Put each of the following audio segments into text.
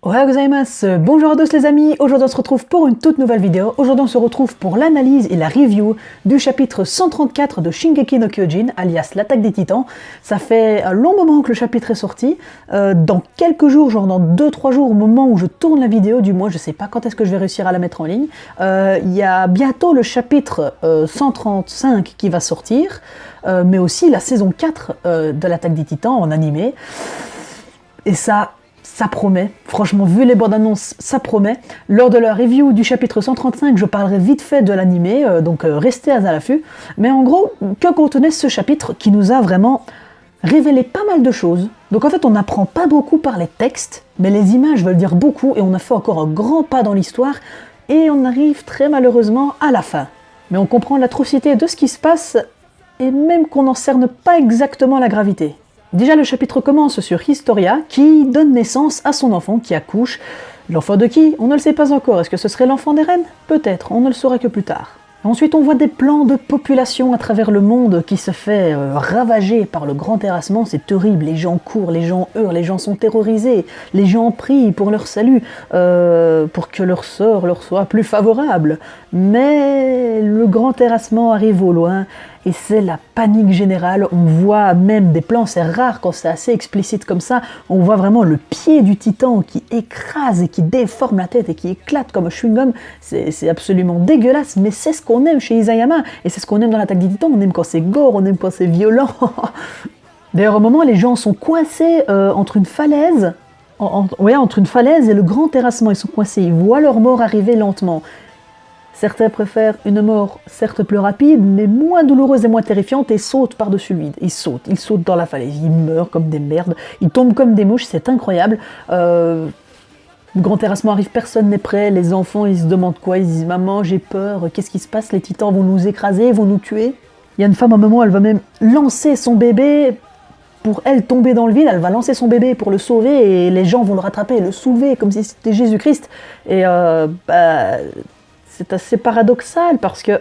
Ohayou gozaimasu, bonjour à tous les amis, aujourd'hui on se retrouve pour une toute nouvelle vidéo. Aujourd'hui on se retrouve pour l'analyse et la review du chapitre 134 de Shingeki no Kyojin, alias l'attaque des titans. Ça fait un long moment que le chapitre est sorti, dans quelques jours, genre dans 2-3 jours au moment où je tourne la vidéo, du moins je sais pas quand est-ce que je vais réussir à la mettre en ligne. Il y a bientôt le chapitre 135 qui va sortir, mais aussi la saison 4 de l'attaque des titans en animé. Et ça promet, franchement, vu les bandes annonces, ça promet. Lors de la review du chapitre 135, je parlerai vite fait de l'animé, donc restez à l'affût. Mais en gros, que contenait ce chapitre qui nous a vraiment révélé pas mal de choses. Donc en fait, on n'apprend pas beaucoup par les textes, mais les images veulent dire beaucoup et on a fait encore un grand pas dans l'histoire et on arrive très malheureusement à la fin. Mais on comprend l'atrocité de ce qui se passe et même qu'on n'en cerne pas exactement la gravité. Déjà, le chapitre commence sur Historia, qui donne naissance à son enfant, qui accouche. L'enfant de qui? On ne le sait pas encore. Est-ce que ce serait l'enfant d'Eren? Peut-être, on ne le saura que plus tard. Ensuite, on voit des plans de population à travers le monde qui se fait ravager par le grand terrassement. C'est terrible, les gens courent, les gens hurlent, les gens sont terrorisés, les gens prient pour leur salut, pour que leur sort leur soit plus favorable. Mais le grand terrassement arrive au loin, et c'est la panique générale. On voit même des plans, c'est rare quand c'est assez explicite comme ça, on voit vraiment le pied du titan qui écrase et qui déforme la tête et qui éclate comme un chewing-gum. C'est absolument dégueulasse, mais c'est ce qu'on aime chez Isayama, et c'est ce qu'on aime dans l'attaque des titans. On aime quand c'est gore, on aime quand c'est violent. D'ailleurs, au moment, les gens sont coincés entre une falaise, entre une falaise et le grand terrassement. Ils sont coincés, ils voient leur mort arriver lentement. Certains préfèrent une mort certes plus rapide, mais moins douloureuse et moins terrifiante, et sautent par-dessus le vide. Ils sautent dans la falaise, ils meurent comme des merdes, ils tombent comme des mouches, c'est incroyable. Le grand terrassement arrive, personne n'est prêt, les enfants ils se demandent quoi, ils disent « Maman, j'ai peur, qu'est-ce qui se passe? Les titans vont nous écraser, vont nous tuer ?» Il y a une femme, à un moment, elle va même lancer son bébé pour elle tomber dans le vide, elle va lancer son bébé pour le sauver, et les gens vont le rattraper et le soulever comme si c'était Jésus-Christ. Et c'est assez paradoxal parce que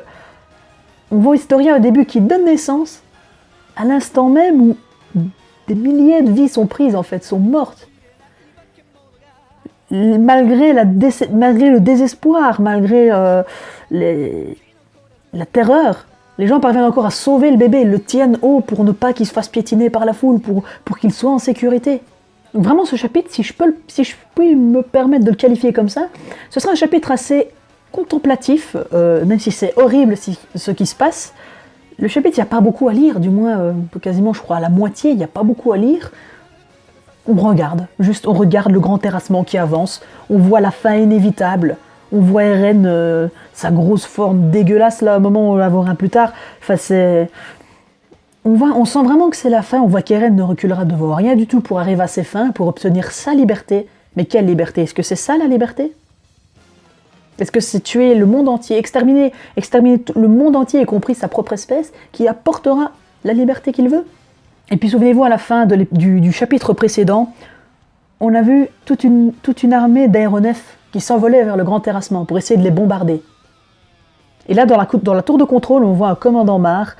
on voit Historia au début qui donne naissance à l'instant même où des milliers de vies sont prises, en fait, sont mortes. Malgré le désespoir, malgré la terreur, les gens parviennent encore à sauver le bébé, ils le tiennent haut pour ne pas qu'il se fasse piétiner par la foule, pour qu'il soit en sécurité. Donc vraiment, ce chapitre, si je puis me permettre de le qualifier comme ça, ce sera un chapitre assez contemplatif, même si c'est horrible ce qui se passe. Le chapitre, il n'y a pas beaucoup à lire, du moins quasiment je crois à la moitié, il n'y a pas beaucoup à lire. On regarde le grand terrassement qui avance, on voit la fin inévitable, on voit Eren, sa grosse forme dégueulasse là, au moment où on la verra plus tard. Enfin, on sent vraiment que c'est la fin, on voit qu'Eren ne reculera devant rien du tout pour arriver à ses fins, pour obtenir sa liberté. Mais quelle liberté? Est-ce que c'est ça la liberté? Est-ce que c'est tuer le monde entier, exterminer le monde entier, y compris sa propre espèce, qui apportera la liberté qu'il veut? Et puis souvenez-vous, à la fin du chapitre précédent, on a vu toute une armée d'aéronefs qui s'envolaient vers le grand terrassement pour essayer de les bombarder. Et là, dans la tour de contrôle, on voit un commandant Mar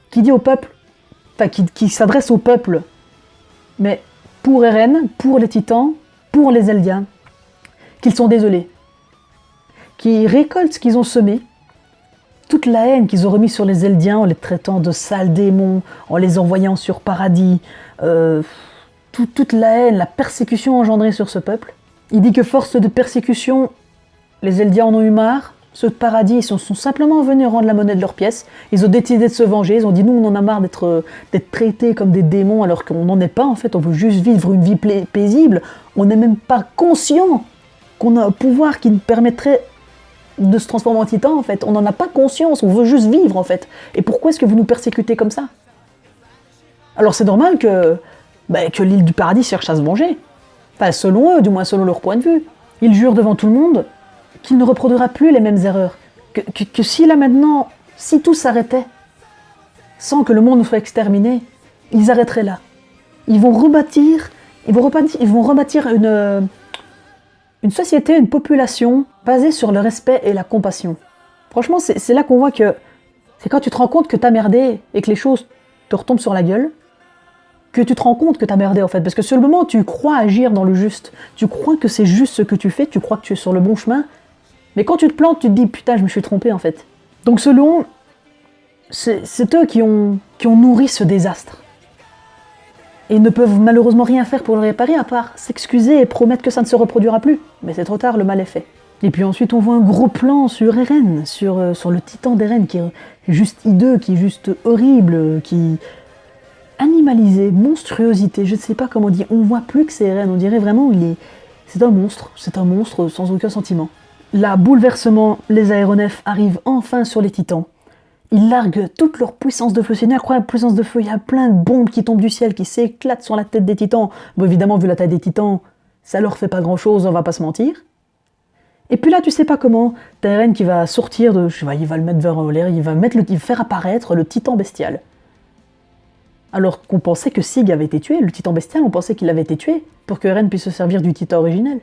qui dit au peuple, enfin qui s'adresse au peuple, mais pour Eren, pour les titans, pour les Eldiens, qu'ils sont désolés, qui récoltent ce qu'ils ont semé, toute la haine qu'ils ont remise sur les Eldiens en les traitant de sales démons, en les envoyant sur Paradis, toute la haine, la persécution engendrée sur ce peuple. Il dit que force de persécution, les Eldiens en ont eu marre, ceux de Paradis ils sont simplement venus rendre la monnaie de leurs pièces, ils ont décidé de se venger, ils ont dit nous on en a marre d'être traités comme des démons alors qu'on n'en est pas en fait, on veut juste vivre une vie paisible, on n'est même pas conscient qu'on a un pouvoir qui nous permettrait de se transformer en titan, en fait. On n'en a pas conscience, on veut juste vivre, en fait. Et pourquoi est-ce que vous nous persécutez comme ça? Alors c'est normal que l'île du paradis cherche à se venger. Enfin, selon eux, du moins selon leur point de vue. Ils jurent devant tout le monde qu'il ne reproduira plus les mêmes erreurs. Que si là maintenant, si tout s'arrêtait, sans que le monde soit exterminé, ils arrêteraient là. Ils vont rebâtir une société, une population basée sur le respect et la compassion. Franchement, c'est là qu'on voit que c'est quand tu te rends compte que t'as merdé et que les choses te retombent sur la gueule, que tu te rends compte que t'as merdé en fait. Parce que sur le moment, tu crois agir dans le juste. Tu crois que c'est juste ce que tu fais, tu crois que tu es sur le bon chemin. Mais quand tu te plantes, tu te dis putain, je me suis trompé en fait. Donc selon, c'est eux qui ont nourri ce désastre. Et ne peuvent malheureusement rien faire pour le réparer à part s'excuser et promettre que ça ne se reproduira plus. Mais c'est trop tard, le mal est fait. Et puis ensuite on voit un gros plan sur Eren, sur le titan d'Eren qui est juste hideux, qui est juste horrible, qui... animalisé, monstruosité, je ne sais pas comment dire, on voit plus que c'est Eren, on dirait vraiment c'est un monstre sans aucun sentiment. Là, bouleversement, les aéronefs arrivent enfin sur les titans. Ils larguent toute leur puissance de feu, c'est une incroyable puissance de feu, il y a plein de bombes qui tombent du ciel, qui s'éclatent sur la tête des titans. Bon évidemment, vu la taille des titans, ça leur fait pas grand chose, on va pas se mentir. Et puis là, tu sais pas comment, t'as Eren qui va sortir de... il va le mettre vers l'air, il va faire apparaître le titan bestial. Alors qu'on pensait que Sig avait été tué, le titan bestial, on pensait qu'il avait été tué, pour que Eren puisse se servir du titan originel.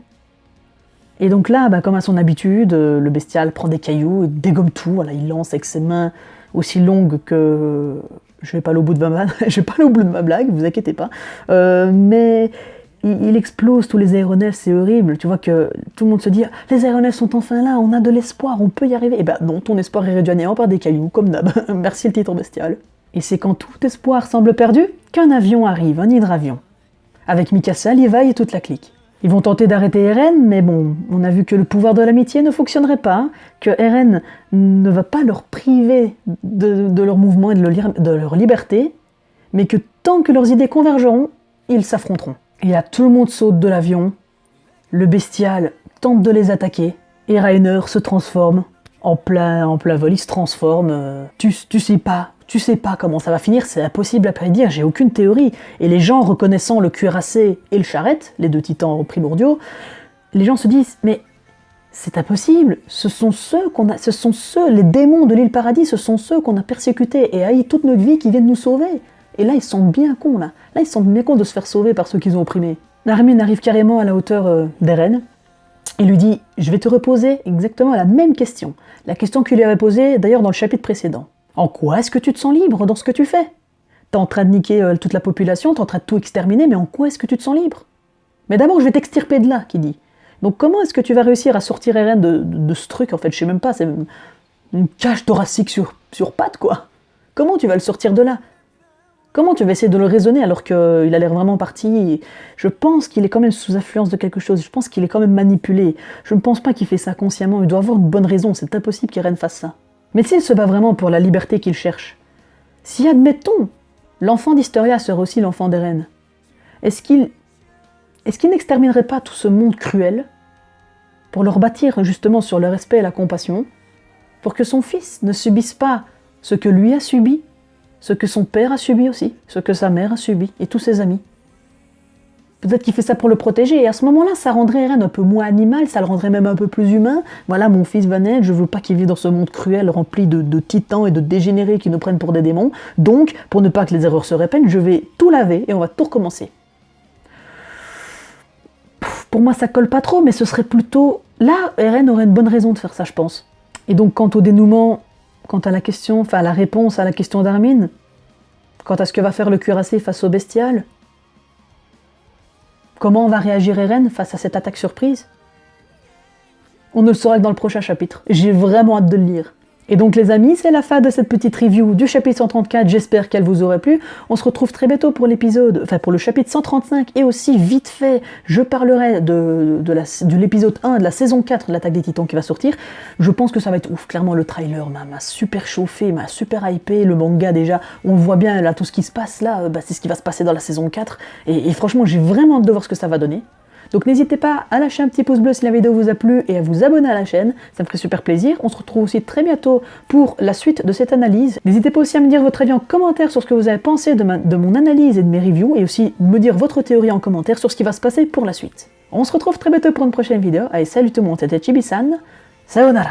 Et donc là, comme à son habitude, le bestial prend des cailloux, dégomme tout, voilà, il lance avec ses mains aussi longues que... Je vais pas aller au bout de ma blague, vous inquiétez pas. Mais... Il explose tous les aéronefs, c'est horrible. Tu vois que tout le monde se dit « Les aéronefs sont enfin là, on a de l'espoir, on peut y arriver. » Et non, ton espoir est réduit à néant par des cailloux, comme d'hab. Merci le titan bestial. Et c'est quand tout espoir semble perdu qu'un avion arrive, un hydravion. Avec Mikasa, Levi et toute la clique. Ils vont tenter d'arrêter Eren, mais bon, on a vu que le pouvoir de l'amitié ne fonctionnerait pas, que Eren ne va pas leur priver de leur mouvement et de leur liberté, mais que tant que leurs idées convergeront, ils s'affronteront. Et là, tout le monde saute de l'avion, le bestial tente de les attaquer, et Reiner se transforme en plein vol, il se transforme. Tu sais pas comment ça va finir, c'est impossible à prédire, j'ai aucune théorie. Et les gens reconnaissant le cuirassé et le charrette, les deux titans primordiaux, les gens se disent, mais c'est impossible, ce sont les démons de l'île Paradis, ce sont ceux qu'on a persécutés et haïs toute notre vie qui viennent nous sauver. Et là, ils sont bien cons, là. Là, ils sont bien cons de se faire sauver par ceux qu'ils ont opprimés. Armin arrive carrément à la hauteur d'Eren. Il lui dit « Je vais te reposer exactement la même question. » La question qu'il lui avait posée, d'ailleurs, dans le chapitre précédent. En quoi est-ce que tu te sens libre dans ce que tu fais? T'es en train de niquer toute la population, t'es en train de tout exterminer, mais en quoi est-ce que tu te sens libre? Mais d'abord, je vais t'extirper de là, qu'il dit. Donc comment est-ce que tu vas réussir à sortir Eren de ce truc, en fait? Je sais même pas, c'est une cage thoracique sur pattes, quoi. Comment tu vas le sortir de là? Comment tu vas essayer de le raisonner alors qu'il a l'air vraiment parti? Je pense qu'il est quand même sous influence de quelque chose, je pense qu'il est quand même manipulé. Je ne pense pas qu'il fait ça consciemment, il doit avoir une bonne raison, c'est impossible qu'Eren fasse ça. Mais s'il se bat vraiment pour la liberté qu'il cherche, si admettons, l'enfant d'Historia serait aussi l'enfant d'Eren, est-ce qu'il n'exterminerait pas tout ce monde cruel pour leur bâtir justement sur le respect et la compassion, pour que son fils ne subisse pas ce que lui a subi, ce que son père a subi aussi, ce que sa mère a subi, et tous ses amis. Peut-être qu'il fait ça pour le protéger, et à ce moment-là, ça rendrait Eren un peu moins animal, ça le rendrait même un peu plus humain. Voilà, mon fils va naître, je veux pas qu'il vive dans ce monde cruel, rempli de titans et de dégénérés qui nous prennent pour des démons. Donc, pour ne pas que les erreurs se répètent, je vais tout laver, et on va tout recommencer. Pour moi, ça colle pas trop, mais ce serait plutôt... Là, Eren aurait une bonne raison de faire ça, je pense. Et donc, quant au dénouement... Quant à la question, enfin à la réponse à la question d'Armin, quant à ce que va faire le cuirassé face au bestial, comment va réagir Eren face à cette attaque surprise? On ne le saura que dans le prochain chapitre. J'ai vraiment hâte de le lire. Et donc les amis, c'est la fin de cette petite review du chapitre 134, j'espère qu'elle vous aura plu. On se retrouve très bientôt pour pour le chapitre 135, et aussi vite fait, je parlerai de l'épisode 1 de la saison 4 de l'Attaque des Titans qui va sortir. Je pense que ça va être ouf, clairement le trailer m'a super chauffé, m'a super hypé, le manga déjà, on voit bien là tout ce qui se passe là, c'est ce qui va se passer dans la saison 4, et franchement j'ai vraiment hâte de voir ce que ça va donner. Donc n'hésitez pas à lâcher un petit pouce bleu si la vidéo vous a plu et à vous abonner à la chaîne, ça me ferait super plaisir. On se retrouve aussi très bientôt pour la suite de cette analyse. N'hésitez pas aussi à me dire votre avis en commentaire sur ce que vous avez pensé de mon analyse et de mes reviews, et aussi me dire votre théorie en commentaire sur ce qui va se passer pour la suite. On se retrouve très bientôt pour une prochaine vidéo. Allez, salut tout le monde, c'était Chibi-san, sayonara.